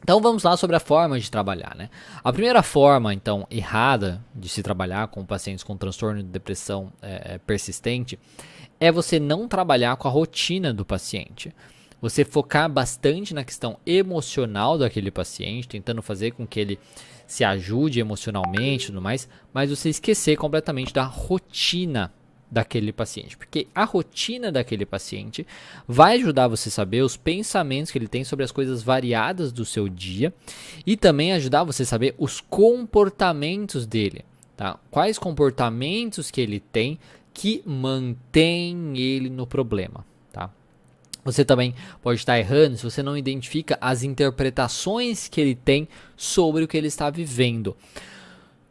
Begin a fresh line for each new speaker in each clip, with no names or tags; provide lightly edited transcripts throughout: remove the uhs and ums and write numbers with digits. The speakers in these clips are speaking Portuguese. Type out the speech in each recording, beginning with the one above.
Então vamos lá sobre a forma de trabalhar, né? A primeira forma, então, errada de se trabalhar com pacientes com transtorno de depressão persistente é você não trabalhar com a rotina do paciente. Você focar bastante na questão emocional daquele paciente, tentando fazer com que ele se ajude emocionalmente e tudo mais, mas você esquecer completamente da rotina daquele paciente, porque a rotina daquele paciente vai ajudar você a saber os pensamentos que ele tem sobre as coisas variadas do seu dia e também ajudar você a saber os comportamentos dele, tá? Quais comportamentos que ele tem que mantém ele no problema, tá? Você também pode estar errando se você não identifica as interpretações que ele tem sobre o que ele está vivendo.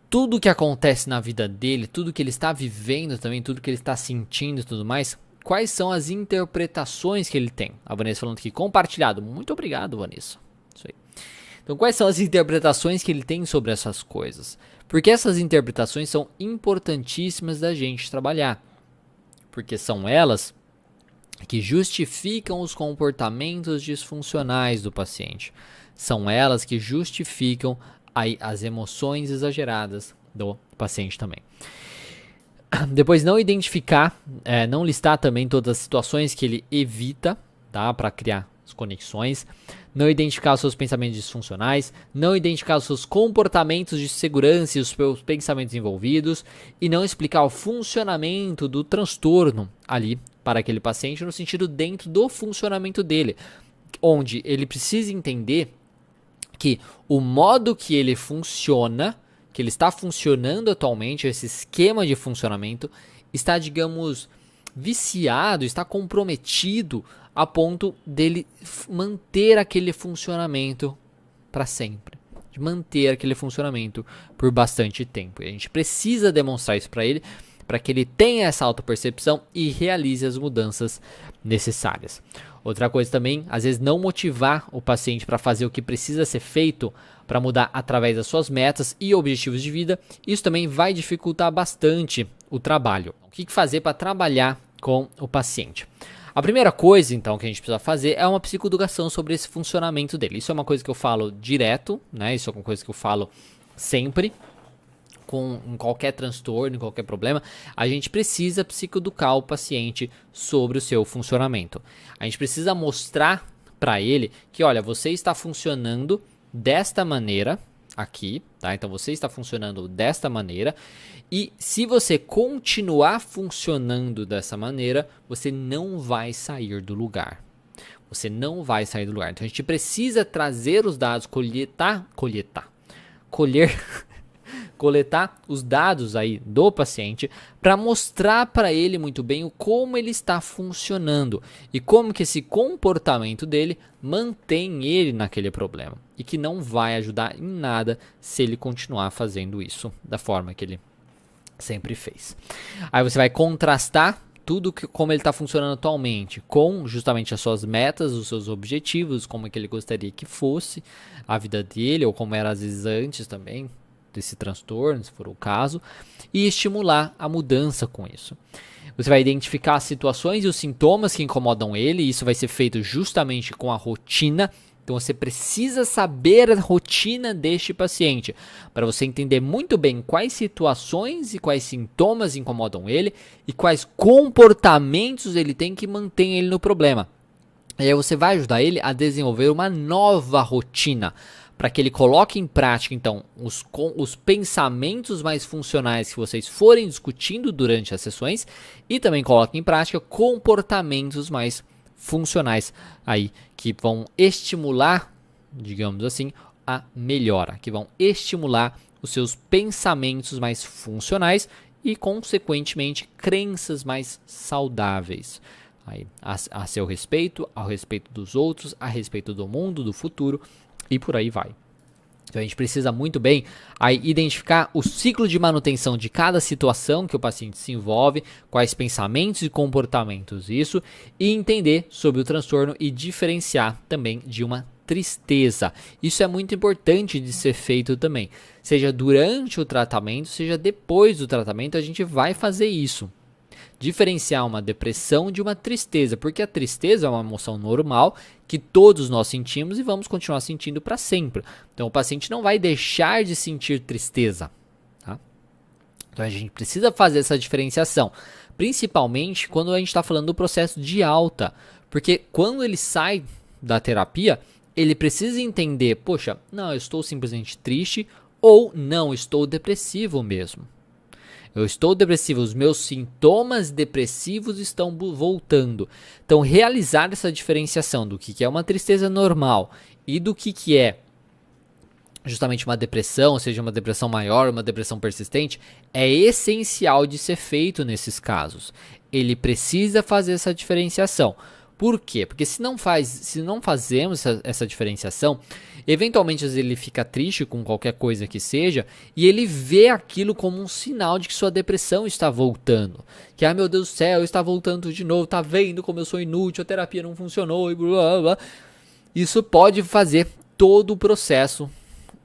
Tudo que acontece na vida dele, tudo que ele está vivendo também, tudo que ele está sentindo e tudo mais, quais são as interpretações que ele tem? A Vanessa falando aqui, compartilhado. Muito obrigado, Vanessa. Isso aí. Então, quais são as interpretações que ele tem sobre essas coisas? Porque essas interpretações são importantíssimas da gente trabalhar. Porque são elas que justificam os comportamentos disfuncionais do paciente. São elas que justificam aí as emoções exageradas do paciente também. Depois, não identificar, não listar também todas as situações que ele evita, tá, para criar as conexões. Não identificar os seus pensamentos disfuncionais, não identificar os seus comportamentos de segurança e os seus pensamentos envolvidos, e não explicar o funcionamento do transtorno ali para aquele paciente, no sentido dentro do funcionamento dele, onde ele precisa entender que o modo que ele funciona, que ele está funcionando atualmente, esse esquema de funcionamento, está, digamos, viciado, está comprometido a ponto dele manter aquele funcionamento para sempre. De manter aquele funcionamento por bastante tempo. E a gente precisa demonstrar isso para ele, para que ele tenha essa autopercepção e realize as mudanças necessárias. Outra coisa também, às vezes não motivar o paciente para fazer o que precisa ser feito para mudar através das suas metas e objetivos de vida, isso também vai dificultar bastante o trabalho. O que fazer para trabalhar com o paciente? A primeira coisa, então, que a gente precisa fazer é uma psicoeducação sobre esse funcionamento dele. Isso é uma coisa que eu falo direto, né? Isso é uma coisa que eu falo sempre. Em qualquer transtorno, em qualquer problema, a gente precisa psicoeducar o paciente sobre o seu funcionamento. A gente precisa mostrar para ele que, olha, você está funcionando desta maneira aqui, tá? Então você está funcionando desta maneira e se você continuar funcionando dessa maneira, você não vai sair do lugar. Você não vai sair do lugar. Então a gente precisa trazer os dados, coletar os dados aí do paciente para mostrar para ele muito bem como ele está funcionando e como que esse comportamento dele mantém ele naquele problema e que não vai ajudar em nada se ele continuar fazendo isso da forma que ele sempre fez. Aí você vai contrastar tudo como ele está funcionando atualmente com justamente as suas metas, os seus objetivos, como é que ele gostaria que fosse a vida dele ou como era às vezes antes também desse transtorno, se for o caso, e estimular a mudança com isso. Você vai identificar as situações e os sintomas que incomodam ele, e isso vai ser feito justamente com a rotina. Então você precisa saber a rotina deste paciente, para você entender muito bem quais situações e quais sintomas incomodam ele, e quais comportamentos ele tem que manter ele no problema. E aí você vai ajudar ele a desenvolver uma nova rotina, para que ele coloque em prática, então, os pensamentos mais funcionais que vocês forem discutindo durante as sessões e também coloque em prática comportamentos mais funcionais aí, que vão estimular, digamos assim, a melhora, que vão estimular os seus pensamentos mais funcionais e, consequentemente, crenças mais saudáveis aí, a seu respeito, ao respeito dos outros, a respeito do mundo, do futuro, e por aí vai. Então a gente precisa muito bem aí identificar o ciclo de manutenção de cada situação que o paciente se envolve, quais pensamentos e comportamentos isso, e entender sobre o transtorno e diferenciar também de uma tristeza. Isso é muito importante de ser feito também. Seja durante o tratamento, seja depois do tratamento, a gente vai fazer isso. diferenciar uma depressão de uma tristeza, porque a tristeza é uma emoção normal que todos nós sentimos e vamos continuar sentindo para sempre. Então o paciente não vai deixar de sentir tristeza, tá? Então a gente precisa fazer essa diferenciação, principalmente quando a gente está falando do processo de alta, porque quando ele sai da terapia, ele precisa entender, poxa, não, eu estou simplesmente triste ou não, estou depressivo mesmo. Eu estou depressivo, os meus sintomas depressivos estão voltando. Então, realizar essa diferenciação do que é uma tristeza normal e do que é justamente uma depressão, seja uma depressão maior, uma depressão persistente, é essencial de ser feito nesses casos. Ele precisa fazer essa diferenciação. Por quê? Porque se não fazemos essa diferenciação, eventualmente ele fica triste com qualquer coisa que seja e ele vê aquilo como um sinal de que sua depressão está voltando. Que, ai meu Deus do céu, está voltando de novo, tá vendo como eu sou inútil, a terapia não funcionou e blá blá blá. Isso pode fazer todo o processo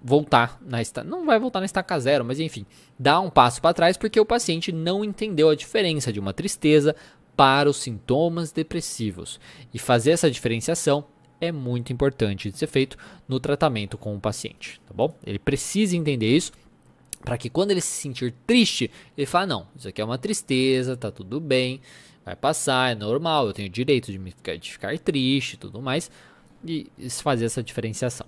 voltar não vai voltar na estaca zero, mas enfim, dá um passo para trás porque o paciente não entendeu a diferença de uma tristeza para os sintomas depressivos. E fazer essa diferenciação é muito importante de ser feito no tratamento com o paciente, tá bom? Ele precisa entender isso para que quando ele se sentir triste, ele fale, não, isso aqui é uma tristeza, tá tudo bem, vai passar, é normal, eu tenho o direito de ficar triste e tudo mais, e fazer essa diferenciação.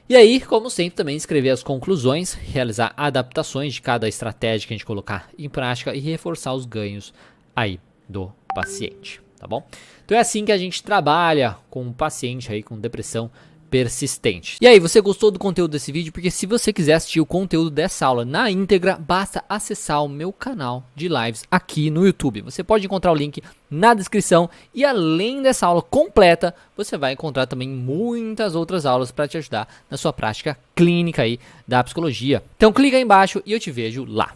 E aí, como sempre, também escrever as conclusões, realizar adaptações de cada estratégia que a gente colocar em prática e reforçar os ganhos aí do paciente, tá bom? Então é assim que a gente trabalha com um paciente aí com depressão persistente. E aí, você gostou do conteúdo desse vídeo? Porque se você quiser assistir o conteúdo dessa aula na íntegra, basta acessar o meu canal de lives aqui no YouTube. Você pode encontrar o link na descrição e além dessa aula completa, você vai encontrar também muitas outras aulas para te ajudar na sua prática clínica aí da psicologia. Então clica aí embaixo e eu te vejo lá.